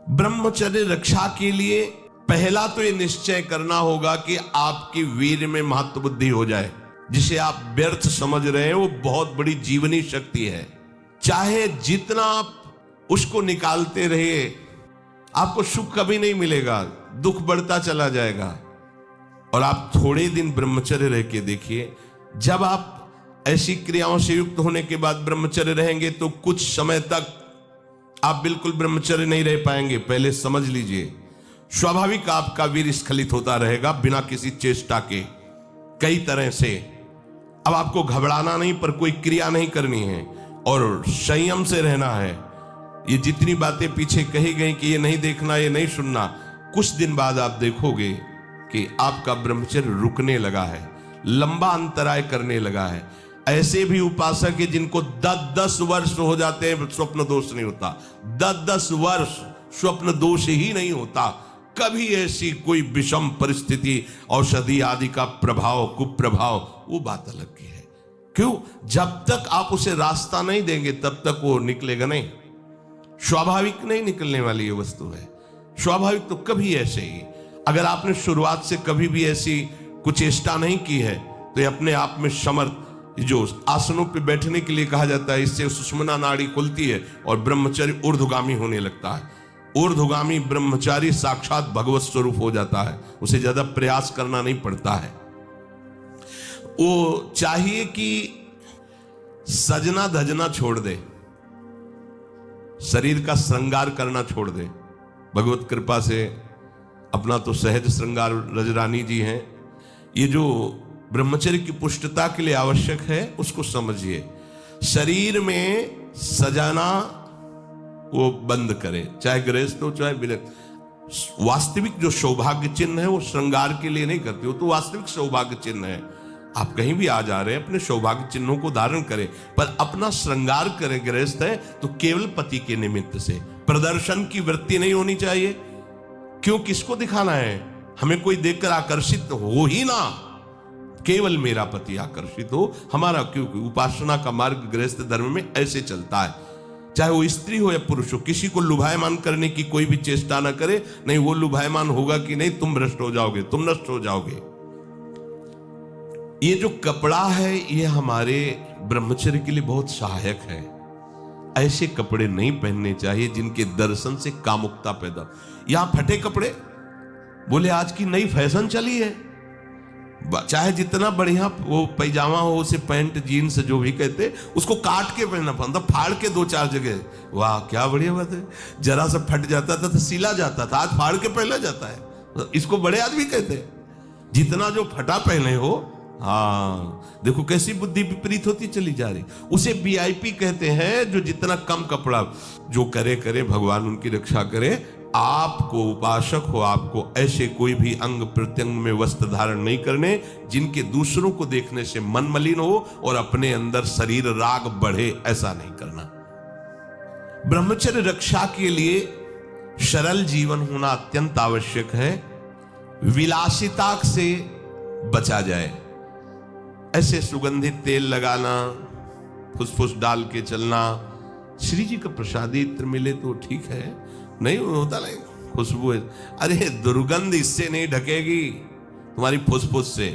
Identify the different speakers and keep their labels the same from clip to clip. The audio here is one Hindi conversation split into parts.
Speaker 1: ब्रह्मचर्य रक्षा के लिए पहला तो ये निश्चय करना होगा कि आपकी वीर में महत्व बुद्धि हो जाए। जिसे आप व्यर्थ समझ रहे हैं वो बहुत बड़ी जीवनी शक्ति है। चाहे जितना आप उसको निकालते रहे, आपको सुख कभी नहीं मिलेगा, दुख बढ़ता चला जाएगा। और आप थोड़े दिन ब्रह्मचर्य रह के देखिए, जब आप ऐसी क्रियाओं से युक्त होने के बाद ब्रह्मचर्य रहेंगे तो कुछ समय तक आप बिल्कुल ब्रह्मचर्य नहीं रह पाएंगे। पहले समझ लीजिए, स्वाभाविक आपका वीर स्खलित होता रहेगा बिना किसी चेष्टा के, कई तरह से। अब आपको घबराना नहीं, पर कोई क्रिया नहीं करनी है और संयम से रहना है। ये जितनी बातें पीछे कही गई कि ये नहीं देखना, ये नहीं सुनना, कुछ दिन बाद आप देखोगे कि आपका ब्रह्मचर्य रुकने लगा है, लंबा अंतराय करने लगा है। ऐसे भी उपासक है जिनको 10-10 वर्ष हो जाते हैं, स्वप्न दोष नहीं होता। 10-10 वर्ष स्वप्न दोष ही नहीं होता। कभी ऐसी कोई विषम परिस्थिति, औषधि आदि का प्रभाव, कुप्रभाव, वो बात अलग की है। क्यों? जब तक आप उसे रास्ता नहीं देंगे तब तक वो निकलेगा नहीं। स्वाभाविक नहीं निकलने वाली ये वस्तु है। स्वाभाविक तो कभी ऐसे ही, अगर आपने शुरुआत से कभी भी ऐसी कुछ चेष्टा नहीं की है तो ये अपने आप में समर्थ, जो आसनों पे बैठने के लिए कहा जाता है, इससे सुषुम्ना नाड़ी खुलती है और ब्रह्मचर्य ऊर्ध्वगामी होने लगता है। ऊर्ध्वगामी ब्रह्मचारी साक्षात भगवत स्वरूप हो जाता है, उसे ज्यादा प्रयास करना नहीं पड़ता है। वो चाहिए कि सजना धजना छोड़ दे, शरीर का श्रृंगार करना छोड़ दे। भगवत कृपा से अपना तो सहज श्रृंगार रजरानी जी हैं। ये जो ब्रह्मचर्य की पुष्टता के लिए आवश्यक है उसको समझिए। शरीर में सजाना वो बंद करे, चाहे गृहस्थ हो चाहे विरक्त। वास्तविक जो सौभाग्य चिन्ह है वो श्रृंगार के लिए नहीं करते, वो तो वास्तविक सौभाग्य चिन्ह है। आप कहीं भी आ जा रहे हैं, अपने सौभाग्य चिन्हों को धारण करें, पर अपना श्रृंगार करें। गृहस्थ है तो केवल पति के निमित्त से, प्रदर्शन की वृत्ति नहीं होनी चाहिए। क्यों? किसको दिखाना है? हमें कोई देखकर आकर्षित हो ही ना, केवल मेरा पति आकर्षित हो हमारा। क्योंकि उपासना का मार्ग गृहस्थ धर्म में ऐसे चलता है। चाहे वो स्त्री हो या पुरुष हो, किसी को लुभायमान करने की कोई भी चेष्टा ना करे। नहीं, वो लुभायमान होगा कि नहीं, तुम भ्रष्ट हो जाओगे, तुम नष्ट हो जाओगे। ये जो कपड़ा है ये हमारे ब्रह्मचर्य के लिए बहुत सहायक है। ऐसे कपड़े नहीं पहनने चाहिए जिनके दर्शन से कामुकता पैदा। यहां फटे कपड़े, बोले आज की नई फैशन चली है, चाहे जितना बढ़िया वो पैजामा हो, उसे पैंट जीन्स जो भी कहते, उसको काट के पहनना पड़ता, फाड़ के 2-4 जगह। वाह क्या बढ़िया बात है। जरा सा फट जाता था तो सिला जाता था, आज फाड़ के पहना जाता है। इसको बड़े आदमी कहते हैं। जितना जो फटा पहने हो, हाँ देखो कैसी बुद्धि विपरीत होती चली जा रही। उसे वीआईपी कहते हैं, जो जितना कम कपड़ा जो करे करे, भगवान उनकी रक्षा करे। आपको उपासक हो, आपको ऐसे कोई भी अंग प्रत्यंग में वस्त्र धारण नहीं करने जिनके दूसरों को देखने से मन मलिन हो और अपने अंदर शरीर राग बढ़े, ऐसा नहीं करना। ब्रह्मचर्य रक्षा के लिए सरल जीवन होना अत्यंत आवश्यक है। विलासिता से बचा जाए। ऐसे सुगंधित तेल लगाना, फुसफुस डाल के चलना, श्री जी का प्रसादी इत्र मिले तो ठीक है, नहीं होता नहीं खुशबू है। अरे दुर्गंध इससे नहीं ढकेगी, तुम्हारी फुसफुस से।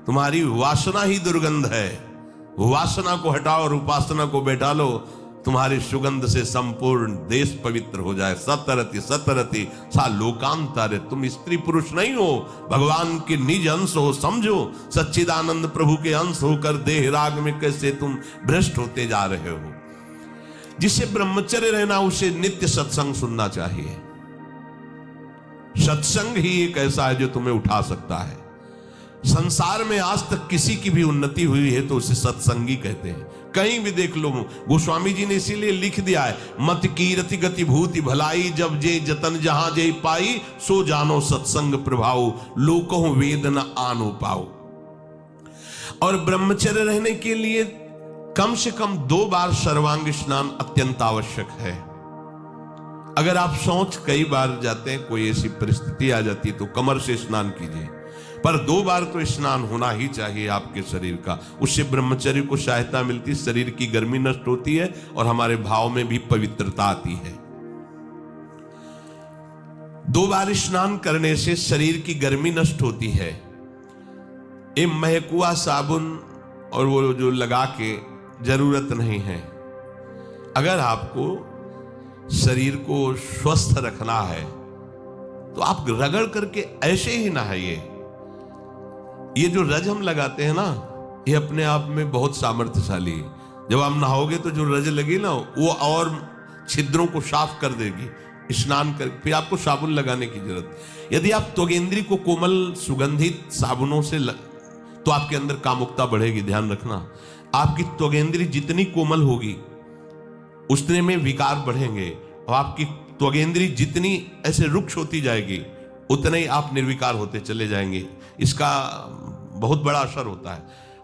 Speaker 1: तुम्हारी वासना ही दुर्गंध है। वासना को हटाओ और उपासना को बैठा लो, तुम्हारी सुगंध से संपूर्ण देश पवित्र हो जाए। सतरति सतरति सा लोकांतर। तुम स्त्री पुरुष नहीं हो, भगवान के निज अंश हो, समझो। सच्चिदानंद प्रभु के अंश होकर देह राग में कैसे तुम भ्रष्ट होते जा रहे हो। जिसे ब्रह्मचर्य रहना, उसे नित्य सत्संग सुनना चाहिए। सत्संग ही एक ऐसा है जो तुम्हें उठा सकता है। संसार में आज तक किसी की भी उन्नति हुई है तो उसे सत्संगी कहते हैं। कहीं भी देख लो, गोस्वामी जी ने इसीलिए लिख दिया है, मत कीरति गति भूति भलाई, जब जे जतन जहां जे पाई, सो जानो सत्संग प्रभाव, लोकों वेद न आनो पाओ। और ब्रह्मचर्य रहने के लिए कम से कम 2 बार सर्वांग स्नान अत्यंत आवश्यक है। अगर आप सोच कई बार जाते हैं, कोई ऐसी परिस्थिति आ जाती है तो कमर से स्नान कीजिए, पर 2 बार तो स्नान होना ही चाहिए आपके शरीर का। उससे ब्रह्मचर्य को सहायता मिलती, शरीर की गर्मी नष्ट होती है और हमारे भाव में भी पवित्रता आती है। 2 बार स्नान करने से शरीर की गर्मी नष्ट होती है। ये महकुआ साबुन और वो जो लगा के जरूरत नहीं है। अगर आपको शरीर को स्वस्थ रखना है तो आप रगड़ करके ऐसे ही नहाइए। ये जो रज हम लगाते हैं ना, ये अपने आप में बहुत सामर्थ्यशाली है। जब आप नहाओगे तो जो रज लगी ना, वो और छिद्रों को साफ कर देगी। स्नान कर फिर आपको साबुन लगाने की जरूरत। यदि आप त्वगेंद्री को कोमल सुगंधित साबुनों से तो आपके अंदर कामुकता बढ़ेगी। ध्यान रखना, आपकी त्वगेंद्री जितनी कोमल होगी उतने में विकार बढ़ेंगे, और आपकी त्वगेंद्री जितनी ऐसे रुक्ष होती जाएगी उतने ही आप निर्विकार होते चले जाएंगे। इसका बहुत बड़ा असर होता है।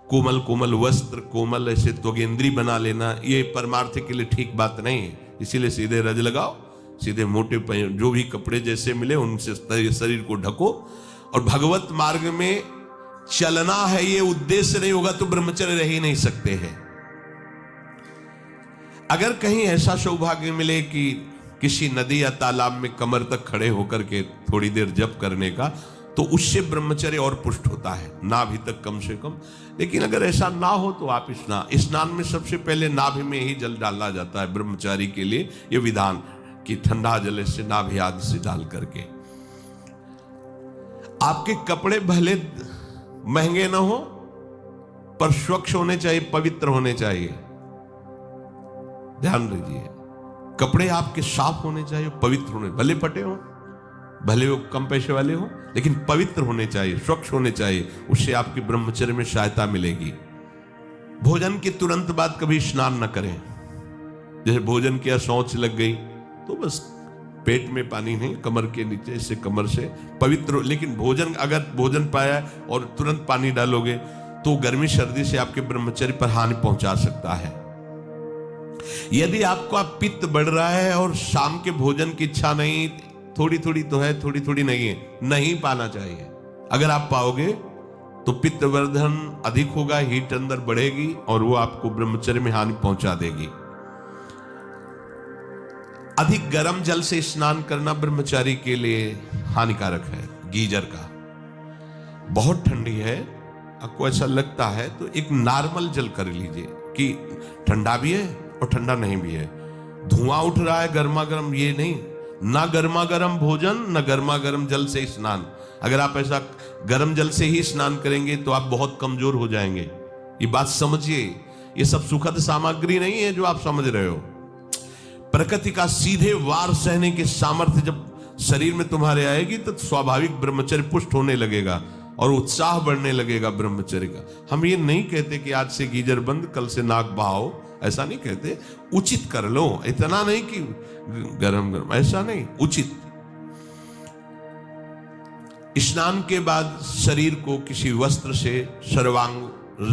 Speaker 1: कोमल कोमल वस्त्र, कोमल ऐसे त्वगेंद्री बना लेना, ये परमार्थ के लिए ठीक बात नहीं है। इसीलिए सीधे रज लगाओ, सीधे मोटे जो भी कपड़े जैसे मिले उनसे शरीर को ढको। और भगवत मार्ग में चलना है, ये उद्देश्य नहीं होगा तो ब्रह्मचर्य रह ही नहीं सकते हैं। अगर कहीं ऐसा सौभाग्य मिले कि किसी नदी या तालाब में कमर तक खड़े होकर के थोड़ी देर जप करने का, तो उससे ब्रह्मचर्य और पुष्ट होता है, नाभि तक कम से कम। लेकिन अगर ऐसा ना हो तो आप स्नान में सबसे पहले नाभि में ही जल डालना जाता है ब्रह्मचारी के लिए। ये विधान कि ठंडा जल से नाभि आदि से डाल करके। आपके कपड़े भले महंगे ना हो पर स्वच्छ होने चाहिए, पवित्र होने चाहिए। ध्यान रखिए, कपड़े आपके साफ होने चाहिए, पवित्र होने, भले फटे हो, भले वो कम पैसे वाले हो, लेकिन पवित्र होने चाहिए, स्वच्छ होने चाहिए। उससे आपकी ब्रह्मचर्य में सहायता मिलेगी। भोजन के तुरंत बाद कभी स्नान न करें। जैसे भोजन किया, शौच लग गई तो बस पेट में पानी नहीं, कमर के नीचे से, कमर से पवित्र। लेकिन भोजन, अगर भोजन पाया और तुरंत पानी डालोगे तो गर्मी सर्दी से आपके ब्रह्मचर्य पर हानि पहुंचा सकता है। यदि आपका पित्त बढ़ रहा है और शाम के भोजन की इच्छा नहीं, थोड़ी थोड़ी तो है, थोड़ी थोड़ी नहीं है, नहीं पाना चाहिए। अगर आप पाओगे तो पित्त वर्धन अधिक होगा, हीट अंदर बढ़ेगी और वो आपको ब्रह्मचर्य में हानि पहुंचा देगी। अधिक गर्म जल से स्नान करना ब्रह्मचारी के लिए हानिकारक है। गीजर का बहुत ठंडी है, आपको ऐसा लगता है तो एक नॉर्मल जल कर लीजिए कि ठंडा भी है और ठंडा नहीं भी है। धुआं उठ रहा है गर्मा गर्म, ये नहीं, ना गर्मा गर्म भोजन ना गर्मा गर्म जल से स्नान। अगर आप ऐसा गर्म जल से ही स्नान करेंगे तो आप बहुत कमजोर हो जाएंगे। ये बात समझिए, ये सब सुखद सामग्री नहीं है जो आप समझ रहे हो। प्रकृति का सीधे वार सहने की सामर्थ्य जब शरीर में तुम्हारे आएगी तो स्वाभाविक ब्रह्मचर्य पुष्ट होने लगेगा और उत्साह बढ़ने लगेगा ब्रह्मचर्य का। हम ये नहीं कहते कि आज से गीजर बंद, कल से नाक बहाओ, ऐसा नहीं कहते। उचित कर लो, इतना नहीं कि गरम गरम, ऐसा नहीं, उचित। स्नान के बाद शरीर को किसी वस्त्र से सर्वांग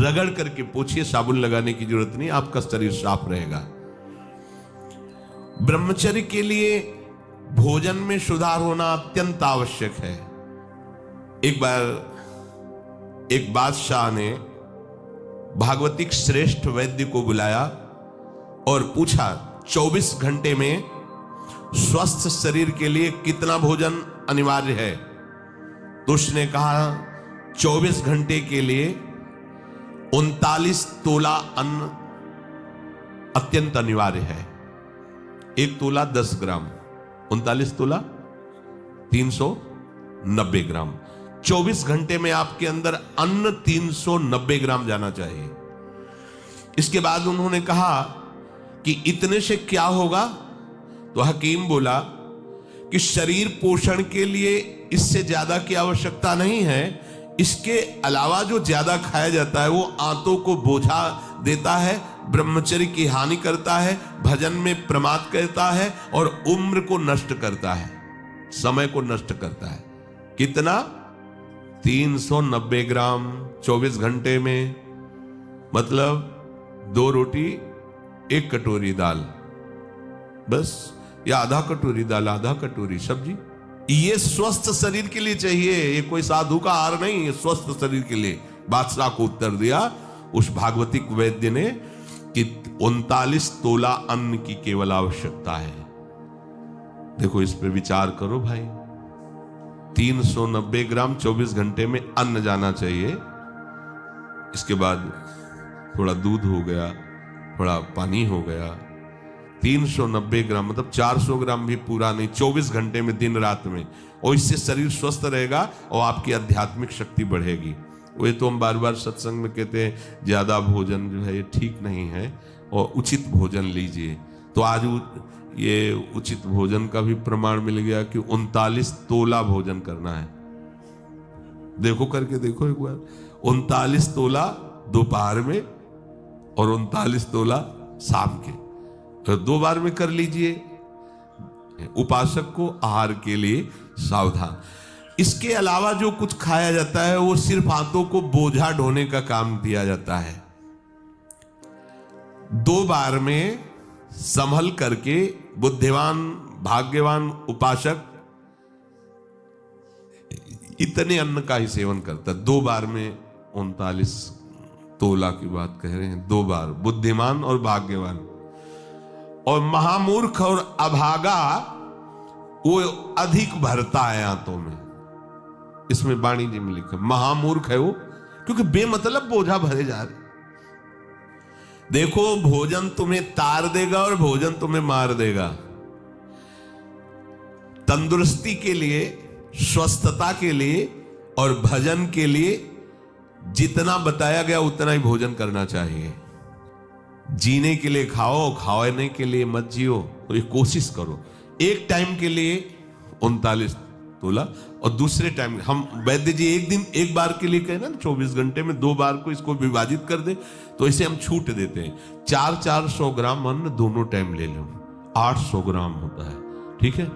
Speaker 1: रगड़ करके पोछिए, साबुन लगाने की जरूरत नहीं, आपका शरीर साफ रहेगा। ब्रह्मचर्य के लिए भोजन में सुधार होना अत्यंत आवश्यक है। एक बार एक बादशाह ने भागवतिक श्रेष्ठ वैद्य को बुलाया और पूछा 24 घंटे में स्वस्थ शरीर के लिए कितना भोजन अनिवार्य है। तो उसने कहा 24 घंटे के लिए 39 तोला अन्न अत्यंत अनिवार्य है। 1 तोला 10 ग्राम, 39 तोला 390 ग्राम। 24 घंटे में आपके अंदर अन्न 390 ग्राम जाना चाहिए। इसके बाद उन्होंने कहा कि इतने से क्या होगा, तो हकीम बोला कि शरीर पोषण के लिए इससे ज्यादा की आवश्यकता नहीं है। इसके अलावा जो ज्यादा खाया जाता है वो आंतों को बोझा देता है, ब्रह्मचर्य की हानि करता है, भजन में प्रमाद करता है और उम्र को नष्ट करता है, समय को नष्ट करता है। कितना? 390 ग्राम 24 घंटे में, मतलब 2 रोटी 1 कटोरी दाल, बस, या आधा कटोरी दाल, आधा कटोरी सब्जी। ये स्वस्थ शरीर के लिए चाहिए, ये कोई साधु का आहार नहीं, ये स्वस्थ शरीर के लिए। बादशाह को उत्तर दिया उस भागवतिक वैद्य ने कि 39 तोला अन्न की केवल आवश्यकता है। देखो, इस पे विचार करो भाई। 390 ग्राम 24 घंटे में अन्न जाना चाहिए। इसके बाद थोड़ा दूध हो गया, थोड़ा पानी हो गया। 390 ग्राम मतलब 400 ग्राम भी पूरा नहीं, 24 घंटे में, दिन रात में। और इससे शरीर स्वस्थ रहेगा और आपकी आध्यात्मिक शक्ति बढ़ेगी। वो तो हम बार बार सत्संग में कहते हैं ज्यादा भोजन जो है ये ठीक नहीं है और उचित भोजन लीजिए। तो आज ये उचित भोजन का भी प्रमाण मिल गया कि 39 तोला भोजन करना है। देखो, करके देखो एक बार, 39 तोला दोपहर में और 39 तोला शाम के, तो 2 बार में कर लीजिए। उपासक को आहार के लिए सावधान। इसके अलावा जो कुछ खाया जाता है वो सिर्फ हाथों को बोझा ढोने का काम दिया जाता है। 2 बार में संभल करके बुद्धिमान भाग्यवान उपासक इतने अन्न का ही सेवन करता है। 2 बार में 39 तोला की बात कह रहे हैं, 2 बार, बुद्धिमान और भाग्यवान। और महामूर्ख और अभागा वो अधिक भरता है आंतों में। इसमें वाणी जी में लिखा, महामूर्ख है वो क्योंकि बेमतलब बोझा भरे जा रहे। देखो, भोजन तुम्हें तार देगा और भोजन तुम्हें मार देगा। तंदुरुस्ती के लिए, स्वस्थता के लिए और भजन के लिए जितना बताया गया उतना ही भोजन करना चाहिए। जीने के लिए खाओ, खाने के लिए मत जियो। तो ये कोशिश करो, एक टाइम के लिए 39 तोला और दूसरे टाइम हम वैद्य जी एक बार के लिए कहे ना 24 घंटे में 2 बार को इसको विभाजित कर दे, तो इसे हम छूट देते हैं। 400 ग्राम अन्न दोनों टाइम ले लो, 800 ग्राम होता है। ठीक है,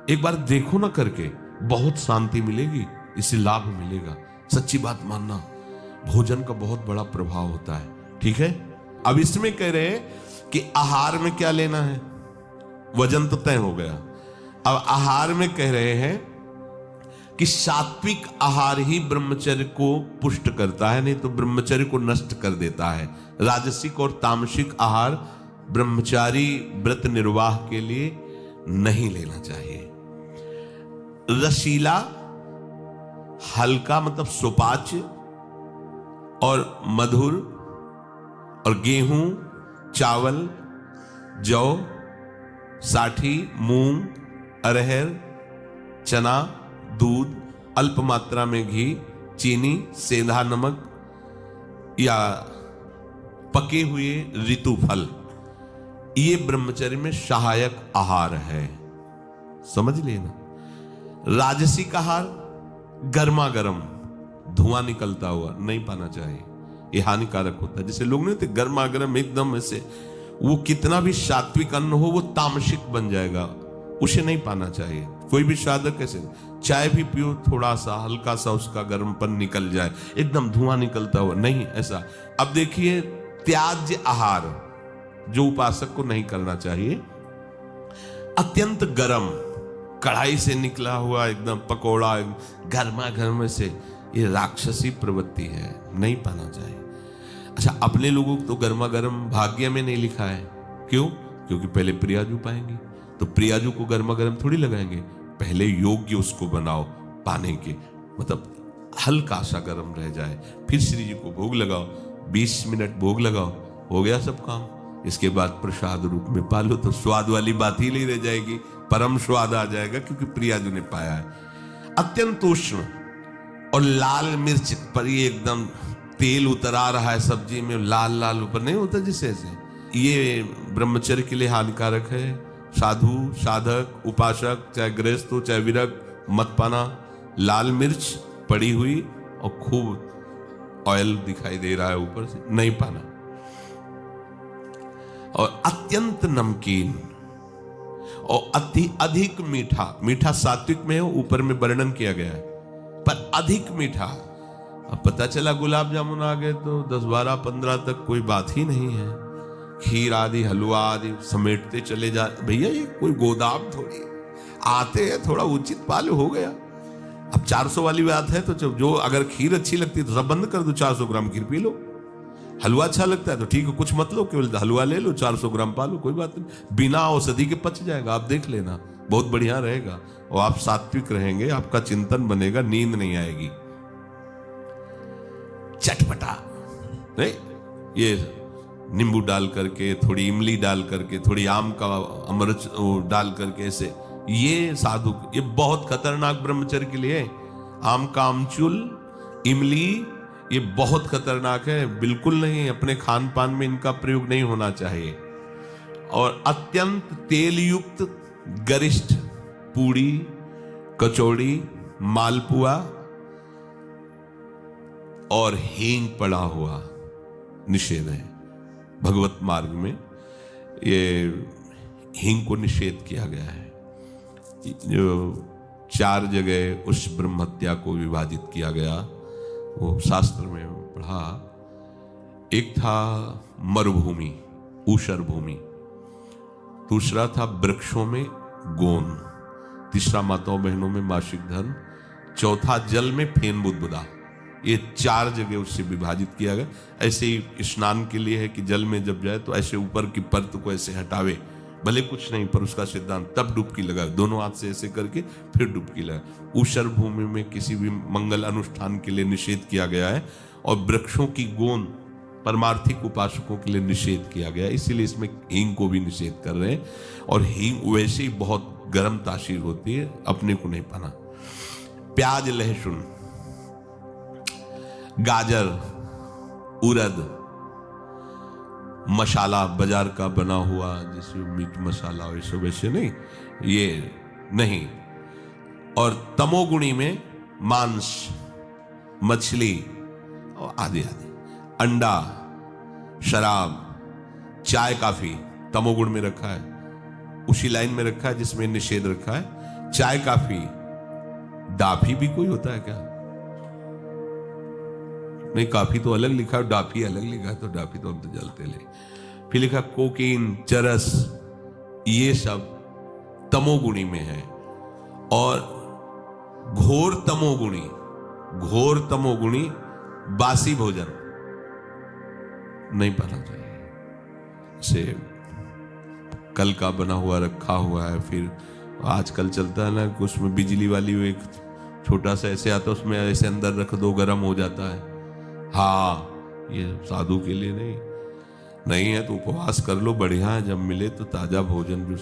Speaker 1: एक बार देखो ना करके, बहुत शांति मिलेगी, इससे लाभ मिलेगा। सच्ची बात मानना, भोजन का बहुत बड़ा प्रभाव होता है। ठीक है, अब इसमें कह रहे हैं कि आहार में क्या लेना है। वजन तो तय हो गया। अब आहार में कह रहे हैं कि सात्विक आहार ही ब्रह्मचर्य को पुष्ट करता है, नहीं तो ब्रह्मचर्य को नष्ट कर देता है। राजसिक और तामसिक आहार ब्रह्मचारी व्रत निर्वाह के लिए नहीं लेना चाहिए। रसीला, हल्का मतलब सुपाच्य और मधुर, और गेहूं, चावल, जौ, साठी, मूंग, अरहर, चना, दूध, अल्प मात्रा में घी, चीनी, सेंधा नमक या पके हुए ऋतु फल, ये ब्रह्मचर्य में सहायक आहार है। समझ लेना। राजसिक आहार गर्मा गर्म धुआं निकलता हुआ नहीं पाना चाहिए, ये हानिकारक होता है। जैसे लोग नहीं थे गर्मा गर्म एकदम ऐसे, वो कितना भी सात्विक अन्न हो वो तामसिक बन जाएगा, उसे नहीं पाना चाहिए। कोई भी साधक कैसे, चाय भी पियो, थोड़ा सा हल्का सा उसका गर्मपन निकल जाए, एकदम धुआं निकलता हुआ नहीं, ऐसा। अब देखिए, त्याज्य आहार जो उपासक को नहीं करना चाहिए, अत्यंत गर्म कढ़ाई से निकला हुआ एकदम पकोड़ा गर्मा गर्म से, ये राक्षसी प्रवृत्ति है, नहीं पाना चाहिए। अच्छा, अपने लोगों को तो गर्मा गर्म भाग्य में नहीं लिखा है। क्यों? क्योंकि पहले प्रियाजू पाएंगे, तो प्रियाजू को गर्मा गर्म थोड़ी लगाएंगे, पहले योग्य उसको बनाओ पाने के, मतलब हल्का सा गर्म रह जाए, फिर श्री जी को भोग लगाओ, 20 मिनट भोग लगाओ, हो गया सब काम। इसके बाद प्रसाद रूप में पालो तो स्वाद वाली बात ही नहीं रह जाएगी, परम स्वाद आ जाएगा, क्योंकि प्रियाजू ने पाया है। अत्यंत उष्ण और लाल मिर्च पर ये एकदम तेल उतरा रहा है सब्जी में, लाल लाल ऊपर नहीं होता जिसे ऐसे, ये ब्रह्मचर्य के लिए हानिकारक है। साधु, साधक, उपासक, चाहे गृहस्थ हो चाहे विरक्त, मत पाना। लाल मिर्च पड़ी हुई और खूब ऑयल दिखाई दे रहा है ऊपर से, नहीं पाना। और अत्यंत नमकीन और अधिक मीठा, मीठा सात्विक में ऊपर में वर्णन किया गया है, पर अधिक मीठा। अब पता चला गुलाब जामुन आ गए तो 10, 12, 15 तक कोई बात ही नहीं है। खीर आदि, हलवा आदि समेटते चले जा, भैया ये कोई गोदाम थोड़ी, आते हैं थोड़ा उचित पालो, हो गया। अब 400 वाली बात है तो जो अगर खीर अच्छी लगती है तो सब बंद कर दो, 400 ग्राम खीर पी लो। हलवा अच्छा लगता है तो ठीक है, कुछ मत लो, केवल हलवा ले लो, 400 ग्राम पालो, कोई बात नहीं, बिना औषधि के पच जाएगा, आप देख लेना। बहुत बढ़िया रहेगा और आप सात्विक रहेंगे, आपका चिंतन बनेगा, नींद नहीं आएगी। चटपटा नहीं, ये नींबू डाल करके, थोड़ी इमली डाल करके, थोड़ी आम का अमृत डाल करके, ऐसे ये साधु, ये बहुत खतरनाक ब्रह्मचर्य के लिए। आम का आमचूल, इमली, ये बहुत खतरनाक है, बिल्कुल नहीं, अपने खान पान में इनका प्रयोग नहीं होना चाहिए। और अत्यंत तेल युक्त गरिष्ठ पूड़ी, कचौड़ी, मालपुआ और हींग पड़ा हुआ निषेध है। भगवत मार्ग में ये हींग को निषेध किया गया है। जो 4 जगह उस ब्रह्म हत्या को विभाजित किया गया, वो शास्त्र में पढ़ा। एक था मरुभूमि, ऊषर भूमि, दूसरा था वृक्षों में गोंद, तीसरा माताओं बहनों में मासिक धर्म, चौथा जल में फेन बुदबुदा। ये 4 जगह उससे विभाजित किया गया। ऐसे ही स्नान के लिए है कि जल में जब जाए तो ऐसे ऊपर की परत को ऐसे हटावे, भले कुछ नहीं, पर उसका सिद्धांत, तब डुबकी लगाए, दोनों हाथ से ऐसे करके फिर डुबकी लगाए। ऊषर भूमि में किसी भी मंगल अनुष्ठान के लिए निषेध किया गया है, और वृक्षों की गोंद परमार्थिक उपासकों के लिए निषेध किया गया है, इसीलिए इसमें हींग को भी निषेध कर रहे हैं। और हींग वैसे ही बहुत गर्म तासीर होती है, अपने को नहीं पाना। प्याज, लहसुन, गाजर, उड़द, मसाला बाजार का बना हुआ, जैसे मीट मसाला वैसे वैसे नहीं, ये नहीं। और तमोगुणी में मांस, मछली और आदि आदि, अंडा, शराब, चाय, काफी तमोगुण में रखा है, उसी लाइन में रखा है जिसमें निषेध रखा है। चाय, काफी, डाफी भी कोई होता है क्या? नहीं, काफी तो अलग लिखा है, डाफी अलग लिखा है, तो डाफी तो हम तो जलते ले। फिर लिखा कोकीन, चरस, ये सब तमोगुणी में है। और घोर तमोगुणी बासी भोजन नहीं पाना चाहिए। से कल का बना हुआ रखा हुआ है, फिर आजकल चलता है ना कि उसमें बिजली वाली एक छोटा सा ऐसे आता है, उसमें ऐसे अंदर रख दो, गर्म हो जाता है। हाँ, ये साधु के लिए नहीं है तो उपवास कर लो, बढ़िया है। जब मिले तो ताजा भोजन, जो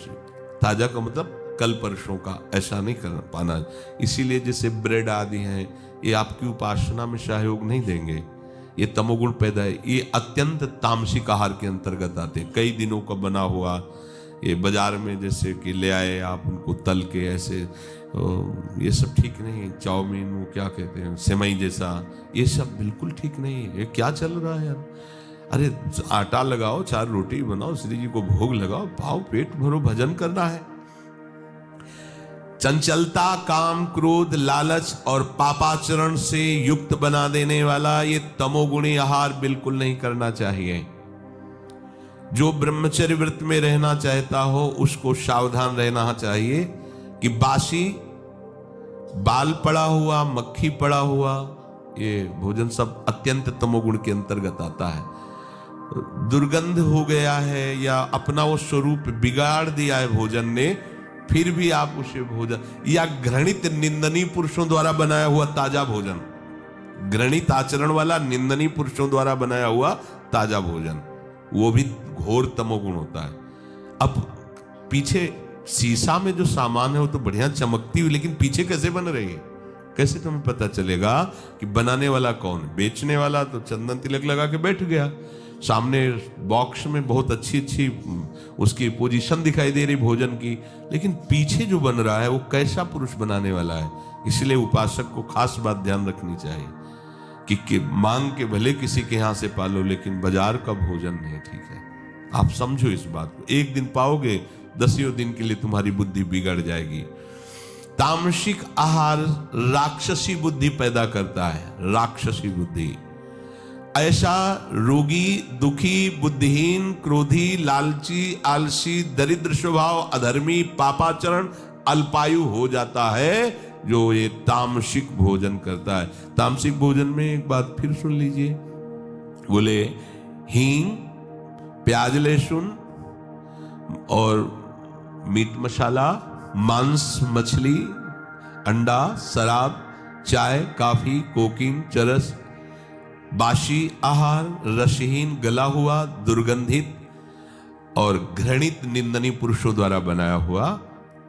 Speaker 1: ताजा का मतलब कल परसों का, ऐसा नहीं कर पाना। इसीलिए जैसे ब्रेड आदि हैं, ये आपकी उपासना में सहयोग नहीं देंगे, ये तमोगुण पैदा है। ये अत्यंत तामसिक आहार के अंतर्गत आते हैं। कई दिनों का बना हुआ, ये बाजार में जैसे कि ले आए आप, उनको तल के ऐसे, ये सब ठीक नहीं। चाउमीन, वो क्या कहते हैं, सेमई जैसा, ये सब बिल्कुल ठीक नहीं है। ये क्या चल रहा है यार? अरे आटा लगाओ, 4 रोटी बनाओ, श्री जी को भोग लगाओ, पाओ, पेट भरो, भजन करना है। चंचलता, काम, क्रोध, लालच और पापाचरण से युक्त बना देने वाला ये तमोगुणी आहार बिल्कुल नहीं करना चाहिए। जो ब्रह्मचर्य व्रत में रहना चाहता हो उसको सावधान रहना चाहिए कि बासी, बाल पड़ा हुआ, मक्खी पड़ा हुआ, ये भोजन सब अत्यंत तमोगुण के अंतर्गत आता है। दुर्गंध हो गया है या अपना वो स्वरूप बिगाड़ दिया है भोजन ने, फिर भी आप उसे भोजन, या घृणित निंदनीय पुरुषों द्वारा बनाया हुआ ताजा भोजन, घृणित आचरण वाला निंदनीय पुरुषों द्वारा बनाया हुआ ताजा भोजन, वो भी घोर तमोगुण होता है। अब पीछे शीशा में जो सामान है वो तो बढ़िया चमकती हुई, लेकिन पीछे कैसे बन रही है, कैसे तुम्हें पता चलेगा कि बनाने वाला कौन? बेचने वाला तो चंदन तिलक लगा के बैठ गया, सामने बॉक्स में बहुत अच्छी उसकी पोजीशन दिखाई दे रही भोजन की, लेकिन पीछे जो बन रहा है वो कैसा पुरुष बनाने वाला है। इसलिए उपासक को खास बात ध्यान रखनी चाहिए कि मांग के भले किसी के यहां से पालो, लेकिन बाजार का भोजन नहीं ठीक है। आप समझो इस बात को, एक दिन पाओगे, 10 दिन के लिए तुम्हारी बुद्धि बिगड़ जाएगी। तामसिक आहार राक्षसी बुद्धि पैदा करता है, राक्षसी बुद्धि। ऐसा रोगी, दुखी, बुद्धिहीन, क्रोधी, लालची, आलसी, दरिद्र स्वभाव, अधर्मी, पापाचरण, अल्पायु हो जाता है जो ये तामसिक भोजन करता है। तामसिक भोजन में एक बात फिर सुन लीजिए, बोले हींग, प्याज, लहसुन और मीट मसाला, मांस, मछली, अंडा, शराब, चाय, कॉफी, कोकीन, चरस, बासी आहार, रसहीन, गला हुआ, दुर्गंधित और घृणित निंदनीय पुरुषों द्वारा बनाया हुआ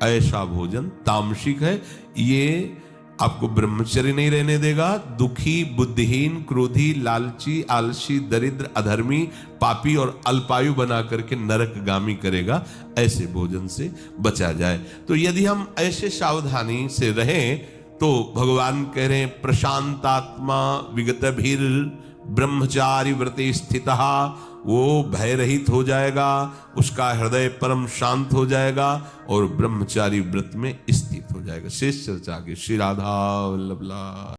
Speaker 1: ऐसा भोजन तामसिक है। ये आपको ब्रह्मचर्य नहीं रहने देगा। दुखी, बुद्धिहीन, क्रोधी, लालची, आलसी, दरिद्र, अधर्मी, पापी और अल्पायु बना करके नरकगामी करेगा। ऐसे भोजन से बचा जाए। तो यदि हम ऐसे सावधानी से रहें तो भगवान कह रहे हैं प्रशांतात्मा विगतभिर ब्रह्मचारी व्रते स्थितः, वो भय रहित हो जाएगा, उसका हृदय परम शांत हो जाएगा और ब्रह्मचारी व्रत में स्थित हो जाएगा। शेष चर्चा आगे। श्री राधा वल्लभ।